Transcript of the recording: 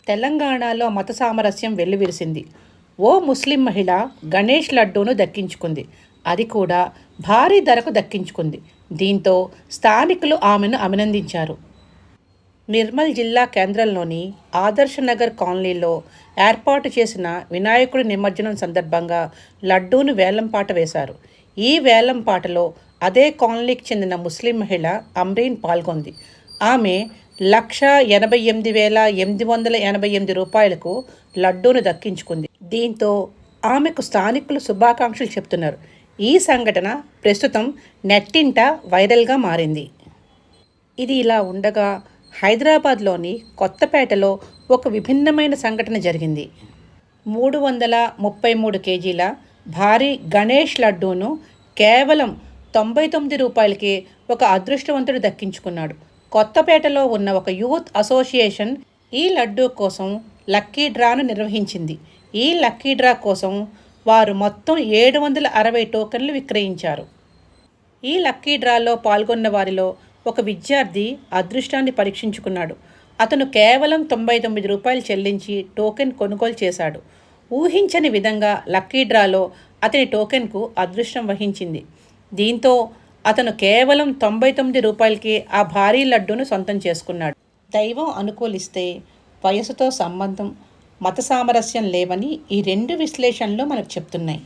తెలంగాణలో మత సామరస్యం వెల్లివిరిసింది. ఓ ముస్లిం మహిళ గణేష్ లడ్డూను దక్కించుకుంది. అది కూడా భారీ ధరకు దక్కించుకుంది. దీంతో స్థానికులు ఆమెను అభినందించారు. నిర్మల్ జిల్లా కేంద్రంలోని ఆదర్శ్ నగర్ కాలనీలో ఏర్పాటు చేసిన వినాయకుడి నిమజ్జనం సందర్భంగా లడ్డూను వేలంపాట వేశారు. ఈ వేలంపాటలో అదే కాలనీకి చెందిన ముస్లిం మహిళ అమ్రీన్ పాల్గొంది. ఆమె 1,88,888 లడ్డూను దక్కించుకుంది. దీంతో ఆమెకు స్థానికులు శుభాకాంక్షలు చెప్తున్నారు. ఈ సంఘటన ప్రస్తుతం నెట్టింట వైరల్గా మారింది. ఇది ఇలా ఉండగా హైదరాబాద్లోని కొత్తపేటలో ఒక విభిన్నమైన సంఘటన జరిగింది. 333 కేజీల భారీ గణేష్ లడ్డూను కేవలం 99 రూపాయలకే ఒక అదృష్టవంతుడు దక్కించుకున్నాడు. కొత్తపేటలో ఉన్న ఒక యూత్ అసోసియేషన్ ఈ లడ్డూ కోసం లక్కీ డ్రాను నిర్వహించింది. ఈ లక్కీ డ్రా కోసం వారు మొత్తం 760 టోకెన్లు విక్రయించారు. ఈ లక్కీ డ్రాలో పాల్గొన్న వారిలో ఒక విద్యార్థి అదృష్టాన్ని పరీక్షించుకున్నాడు. అతను కేవలం 99 రూపాయలు చెల్లించి టోకెన్ కొనుగోలు చేశాడు. ఊహించని విధంగా లక్కీ డ్రాలో అతని టోకెన్కు అదృష్టం వహించింది. దీంతో అతను కేవలం 99 రూపాయలకి ఆ భారీ లడ్డూను సొంతం చేసుకున్నాడు. దైవం అనుకూలిస్తే వయసుతో సంబంధం, మత సామరస్యం లేవని ఈ రెండు విశ్లేషణలు మనకు చెప్తున్నాయి.